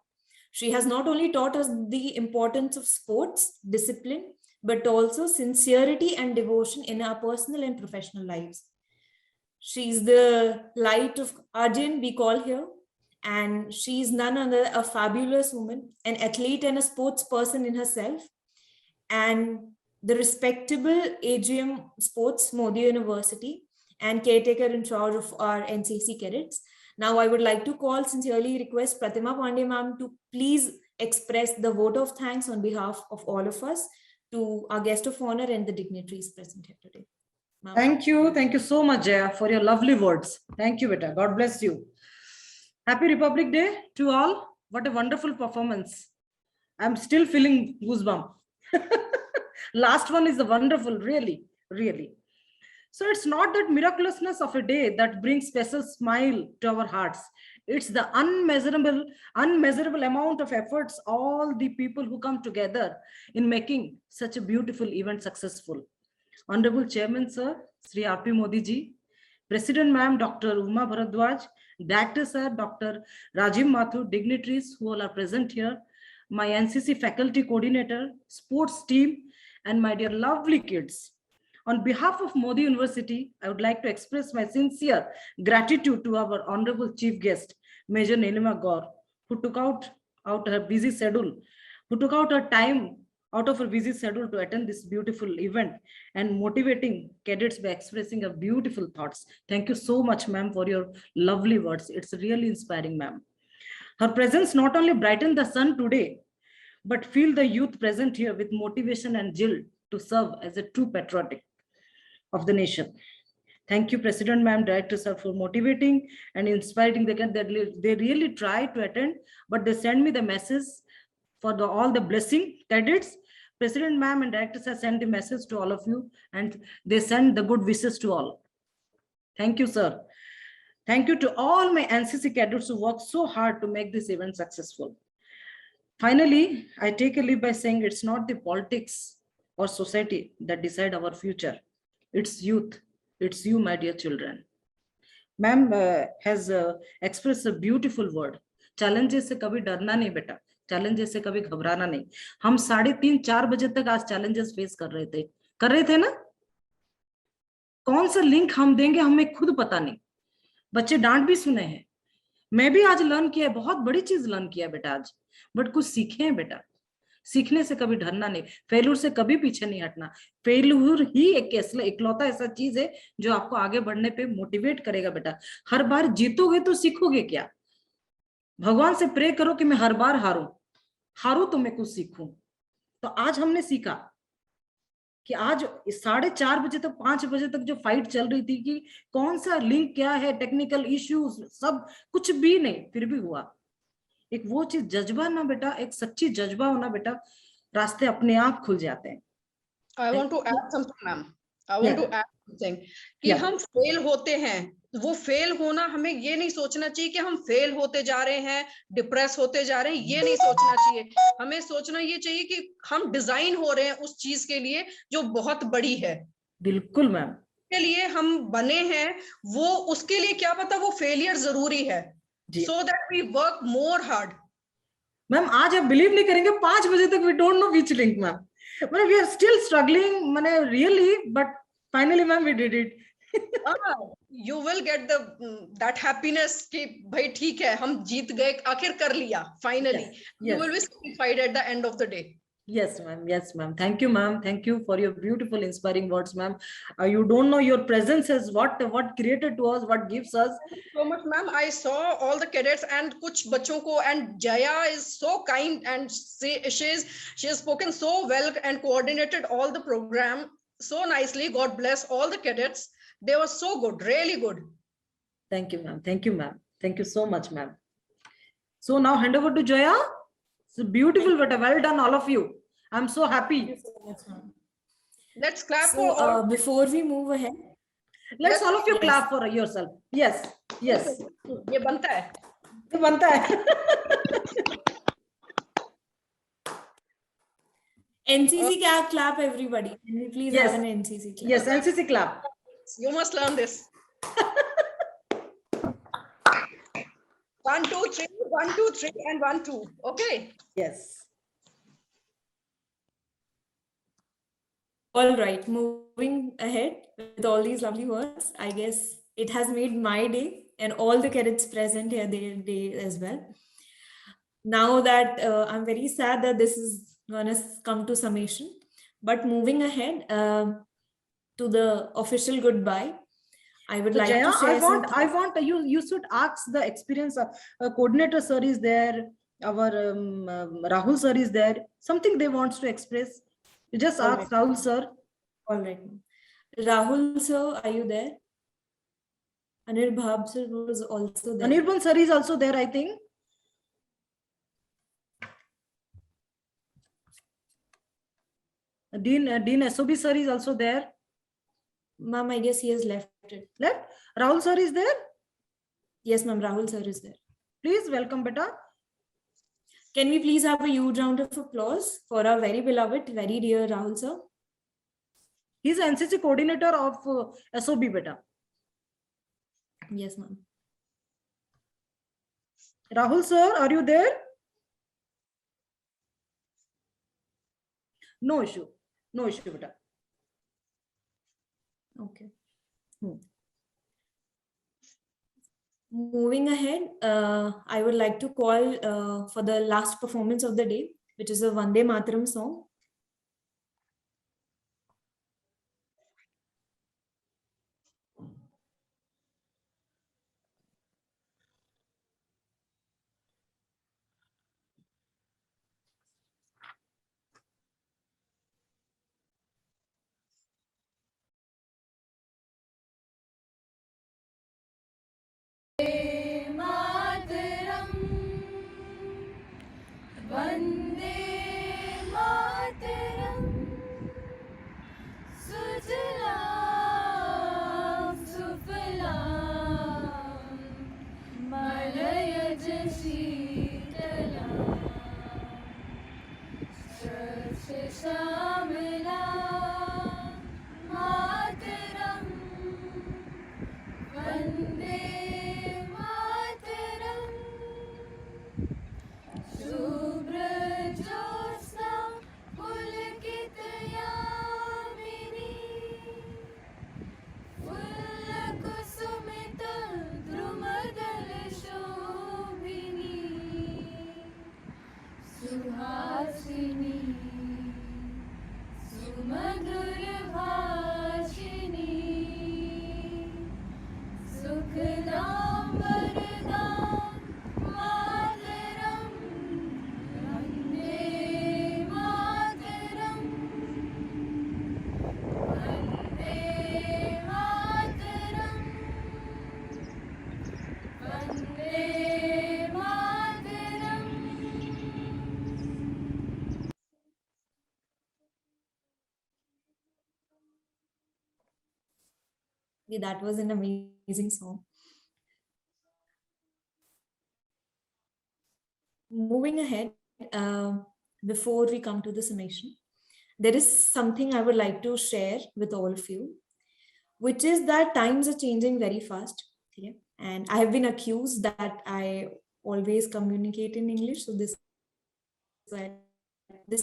She has not only taught us the importance of sports, discipline, but also sincerity and devotion in our personal and professional lives. She's the light of Arjun, we call here, and she's none other a fabulous woman, an athlete and a sports person in herself, and the respectable AGM Sports, Modi University, and caretaker in charge of our NCC cadets. Now I would like to sincerely request Pratima Pandey ma'am to please express the vote of thanks on behalf of all of us to our guest of honor and the dignitaries present here today. Thank you so much, Jaya, for your lovely words. Thank you, beta. God bless you. Happy Republic Day to all. What a wonderful performance. I'm still feeling goosebumps. Last one is wonderful, really, really. So it's not that miraculousness of a day that brings special smile to our hearts. It's the unmeasurable amount of efforts all the people who come together in making such a beautiful event successful. Honorable Chairman, Sir, Sri R.P. Modi ji, President Ma'am, Dr. Uma Bharadwaj, Director Sir, Dr. Rajiv Mathur, dignitaries who all are present here, my NCC faculty coordinator, sports team, and my dear lovely kids. On behalf of Modi University, I would like to express my sincere gratitude to our honorable chief guest, Major Nilima Gaur, who took out her busy schedule, who took out her time out of her busy schedule to attend this beautiful event and motivating cadets by expressing her beautiful thoughts. Thank you so much, ma'am, for your lovely words. It's really inspiring, ma'am. Her presence not only brightened the sun today, but filled the youth present here with motivation and zeal to serve as a true patriotic of the nation. Thank you, President Ma'am, Director Sir, for motivating and inspiring the cadets. They really try to attend, but they send me the message for all the blessing cadets. President Ma'am and Director Sir send the message to all of you, and they send the good wishes to all. Thank you, sir. Thank you to all my NCC cadets who worked so hard to make this event successful. Finally, I take a leave by saying it's not the politics or society that decide our future. It's youth. It's you, my dear children. Ma'am has expressed a beautiful word. Challenges से कभी डरना नहीं बेटा. Challenges से कभी घबराना नहीं. हम 3:30-4 बजे तक आज challenges face कर रहे थे ना? कौन सा लिंक हम देंगे हमें खुद पता नहीं. बच्चे डांट भी सुने हैं. मैं भी आज लर्न किया है, बहुत बड़ी चीज लर्न किया बेटा आज. बट कुछ सीखे हैं बेटा. सीखने से कभी डरना नहीं, फेल्यूर से कभी पीछे नहीं हटना. फेल्यूर ही इकलौता ऐसा चीज है जो आपको आगे बढ़ने पे मोटिवेट करेगा बेटा. हर बार जीतोगे तो सीखोगे क्या? भगवान से प्रे करो कि मैं हर बार हारूं तो मैं कुछ सीखूं. तो आज हमने सीखा कि आज 4:30 बजे तक 5 बजे तक जो फाइट चल रही थी कि कौन सा लिंक क्या है, टेक्निकल इश्यूज सब कुछ भी नहीं, फिर भी हुआ. एक वो चीज जज्बा ना बेटा, एक सच्ची जज्बा होना बेटा, रास्ते अपने आप खुल जाते हैं. I want to add something, ma'am. I want to add something कि हम फेल होते हैं, वो फेल होना हमें ये नहीं सोचना चाहिए कि हम फेल होते जा रहे हैं, डिप्रेस होते जा रहे हैं, ये नहीं सोचना चाहिए. हमें सोचना ये चाहिए कि हम डिजाइन हो रहे हैं उस चीज के लिए जो बहुत बड़ी है. बिल्कुल मैम. के लिए हम बने हैं, वो उसके लिए क्या पता वो फेलियर जरूरी है. So that we work more hard. Ma'am आज आप बिलीव नहीं करेंगे, 5 बजे तक we don't know which link ma'am. Ma'am we are still struggling, मैंने really, but finally ma'am we did it. You will get that happiness कि भाई ठीक है हम जीत गए, आखिर कर लिया. Finally, you will be satisfied at the end of the day. Yes, ma'am. Yes, ma'am. Thank you, ma'am. Thank you for your beautiful, inspiring words, ma'am. You don't know your presence is what created to us, what gives us. Thank you so much, ma'am. I saw all the cadets and कुछ बच्चों को, and Jaya is so kind and she has spoken so well and coordinated all the program so nicely. God bless all the cadets. They were so good, really good. Thank you, ma'am. Thank you, ma'am. Thank you so much, ma'am. So now hand over to Jaya. It's beautiful, but well done, all of you. I'm so happy. Let's clap So, for all. before we move ahead, Let's all of you clap for yourself. Yes, yes. ये बनता है. ये बनता है. NCC clap, everybody. Can we please Yes. have an NCC clap? Yes, NCC clap. You must learn this. 1, 2, 3, 1, 2, 3, and 1, 2. Okay. Yes. All right, moving ahead with all these lovely words, I guess it has made my day and all the cadets present here their day as well. Now that I'm very sad that this is gonna come to summation, but moving ahead to the official goodbye, I would like Jaya, to share I want you should ask the experience of coordinator sir is there, our Rahul sir is there, something they wants to express. You just ask Rahul sir. All right. Rahul sir, are you there? Anirbhan sir was also there. Anirbhan sir is also there, I think. Dean SOB sir is also there. Ma'am, I guess he has left it. Left. Rahul sir is there. Yes, ma'am, Rahul sir is there. Please welcome, beta. Can we please have a huge round of applause for our very beloved, very dear Rahul sir? He's NCC coordinator of SOB, beta. Yes, ma'am. Rahul sir, are you there? No issue, beta. Okay. Moving ahead, I would like to call for the last performance of the day, which is a Vande Mataram song. Vande Mataram सुजलां सुफलां मलयज शीतलां श्यामलां मातरम् वन्दे शुभ्रज्योत्स्ना पुलकितयामिनी फुल्लकुसुमितद्रुमदलशोभिनी सुहासिनी सुमधुरभाषिणी सुखदां वरदां मातरम् Vande Mataram Vande Mataram Vande Mataram Yeah, that was an amazing song. Moving ahead, before we come to the summation, there is something I would like to share with all of you, which is that times are changing very fast. Okay? And I have been accused that I always communicate in English. So this time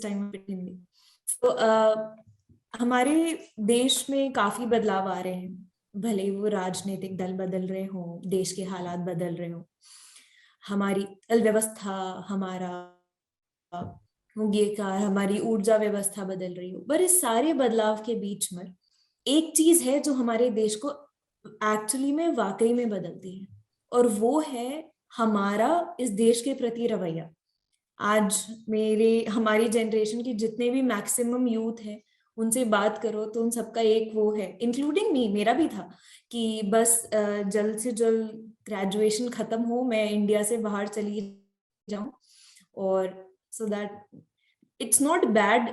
I'm in Hindi. So हमारे देश में काफी बदलाव आ रहे हैं, भले वो राजनीतिक दल बदल रहे हो, देश के हालात बदल रहे हो, हमारी अर्थव्यवस्था, हमारा हमारी ऊर्जा व्यवस्था बदल रही हो, पर इस सारे बदलाव के बीच में एक चीज है जो हमारे देश को एक्चुअली में वाकई में बदलती है, और वो है हमारा इस देश के प्रति रवैया। आज हमारी जनरेशन की जितने भी मैक्सिमम यूथ है उनसे बात करो तो उन सबका एक वो है, इंक्लूडिंग मी, मेरा भी था कि बस जल्द से जल्द ग्रेजुएशन खत्म हो, मैं इंडिया से बाहर चली जाऊं, और so that it's not bad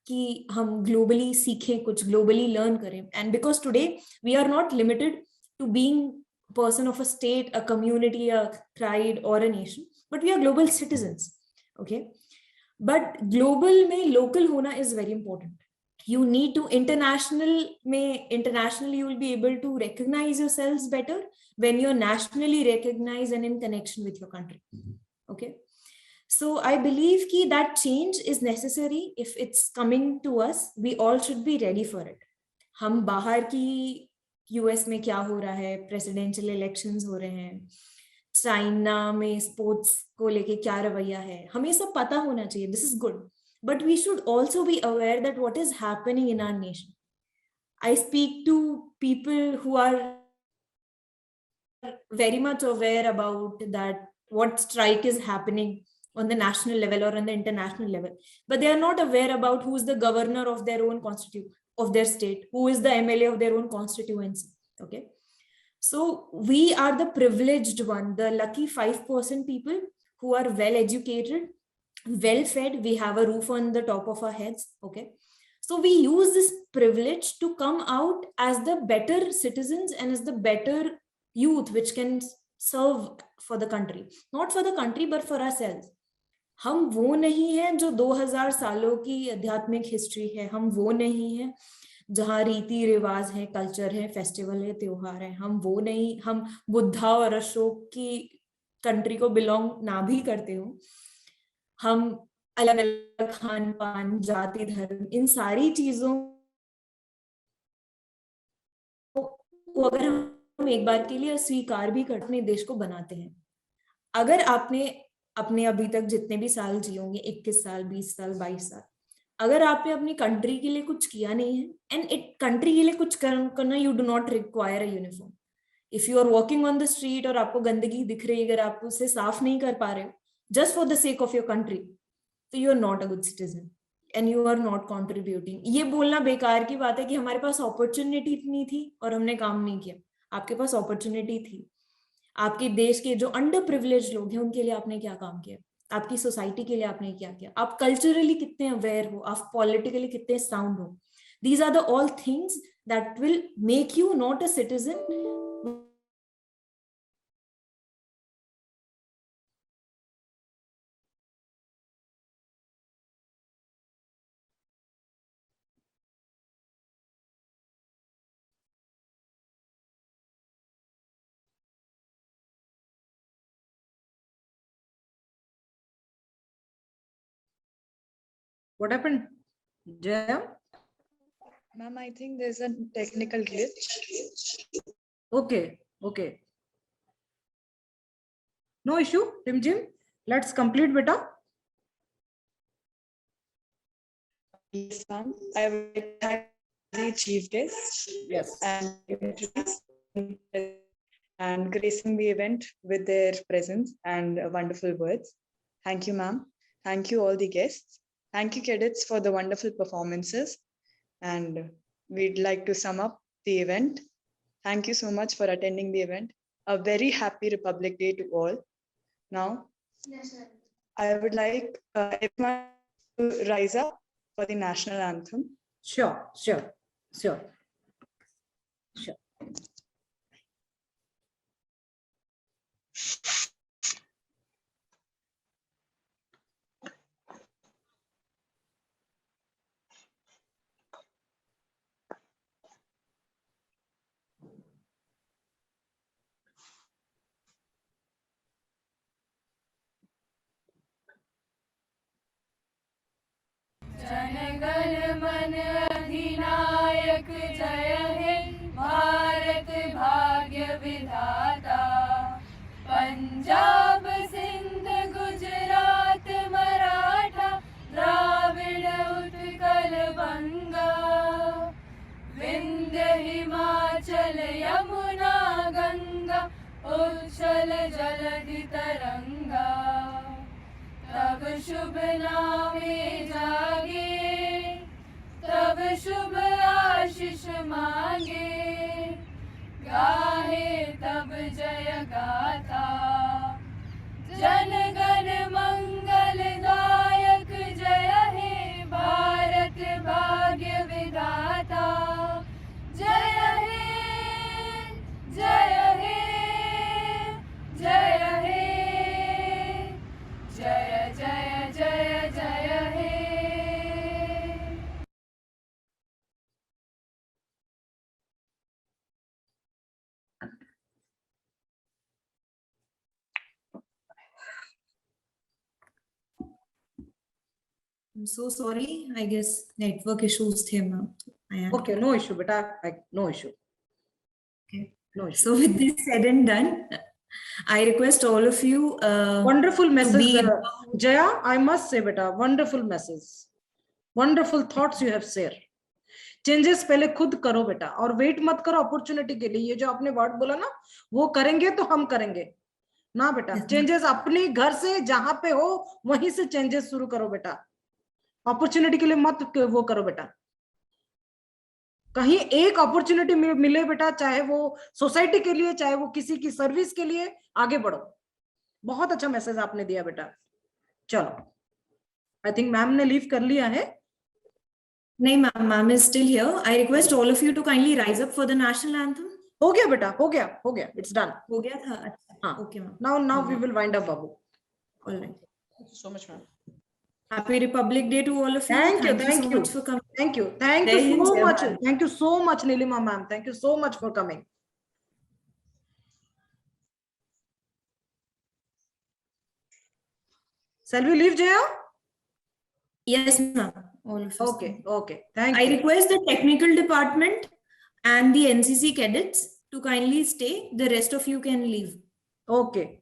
कि हम ग्लोबली सीखें, कुछ ग्लोबली लर्न करें, and because today we are not limited to being person of a state, a community, a tribe or a nation, but we are global citizens. Okay, but global में local होना is very important. You need to internationally you will be able to recognize yourselves better when you're nationally recognized and in connection with your country. Okay, so I believe that change is necessary. If it's coming to us, we all should be ready for it. हम बाहर की US में क्या हो रहा है, presidential elections हो रहे हैं, चाइना में स्पोर्ट्स को लेके क्या रवैया है, हमें सब पता होना चाहिए. This is good. But we should also be aware that what is happening in our nation. I speak to people who are very much aware about that, what strike is happening on the national level or on the international level, but they are not aware about who is the governor of their own of their state, who is the MLA of their own constituency. Okay, so we are the privileged one, the lucky 5% people who are well educated, well fed, we have a roof on the top of our heads. Okay, So we use this privilege to come out as the better citizens and as the better youth which can serve for the country, not for the country but for ourselves. हम वो नहीं है जो 2000 सालों की आध्यात्मिक history है, हम वो नहीं है जहाँ रीति रिवाज है, कल्चर है, फेस्टिवल है, त्योहार है, हम वो नहीं, हम बुद्धा और अशोक की कंट्री को बिलोंग ना भी करते हो, हम अलग अलग खान पान, जाति, धर्म, इन सारी चीजों को अगर हम एक बार के लिए स्वीकार भी करते अपने देश को बनाते हैं। अगर आपने अपने अभी तक जितने भी साल जिए होंगे, 21 साल, 20 साल, 22 साल, अगर आपने अपनी कंट्री के लिए कुछ किया नहीं है, एंड कंट्री के लिए कुछ करना, you do not require a uniform. If you are walking on the street और आपको गंदगी दिख रही है, अगर आप उसे साफ नहीं कर पा रहे हो just for the sake of your country, तो you are not a good citizen and you are not contributing. ये बोलना बेकार की बात है कि हमारे पास अपॉर्चुनिटी इतनी थी और हमने काम नहीं किया। आपके पास अपॉर्चुनिटी थी, आपके देश के जो अंडर प्रिविलेज लोग हैं उनके लिए आपने क्या काम किया, आपकी सोसाइटी के लिए आपने क्या किया, आप कल्चरली कितने अवेयर हो, आप पॉलिटिकली कितने साउंड हो। These are the all things that will make you not a citizen. What happened, Jaya? Ma'am, I think there's a technical glitch. Okay, okay. No issue, Tim Jim. Let's complete, beta. Yes, ma'am. I will thank the chief guest. Yes. And gracing the event with their presence and wonderful words. Thank you, ma'am. Thank you, all the guests. Thank you, cadets, for the wonderful performances. And we'd like to sum up the event. Thank you so much for attending the event. A very happy Republic Day to all. Now, yes, sir. I would like everyone to rise up for the national anthem. Sure, sure, sure, sure. Jana Gana मन अधिनायक जय हे भारत भाग्य विधाता। पंजाब सिंध गुजरात मराठा द्राविड़ उत्कल बंगा। विंध्य हिमाचल यमुना गंगा उच्छल जलधि तरंगा। तब शुभ नामे जागे तब शुभ आशीष मांगे। गाहे तब जय गाथा जन गण मंगल दायक जय हे भारत भाग्य विधाता। जय हे जय हे जय हे जय जय जय जय हे। I'm so sorry. I guess network issues थे ma'am. Okay, no issue, beta. No issue. Okay. No issue. So with this said and done, I request all of you. Wonderful message, be- Jaya. I must say, beta, wonderful message. Wonderful thoughts you have shared. Changes पहले खुद करो बेटा, और wait मत करो opportunity के लिए। ये जो आपने वर्ड बोला ना, वो करेंगे तो हम करेंगे ना बेटा। चेंजेस अपने घर से जहां पे हो वहीं से चेंजेस शुरू करो बेटा। अपॉर्चुनिटी के लिए मत वो करो बेटा। कहीं एक अपॉर्चुनिटी मिले बेटा, चाहे वो सोसाइटी के लिए, चाहे वो किसी की सर्विस के लिए, आगे बढ़ो। बहुत अच्छा मैसेज आपने दिया बेटा। चलो, आई थिंक मैम ने लीव कर लिया है। No, ma'am is still here. I request all of you to kindly rise up for the national anthem. हो गया बेटा, हो गया, it's done. हो गया था? अच्छा, हाँ. okay, ma'am. Now we will wind up, Babu. All right. Thank you so much, ma'am. Happy Republic Day to all of you. Thank you so much for coming. Thank you Jai Hind, so Jai much. Bharat. Thank you so much, Nilima ma'am. Thank you so much for coming. Shall we leave, Jaya? Yes, ma'am. All of us. Okay. Thank I you. request the technical department and the NCC cadets to kindly stay. The rest of you can leave. Okay.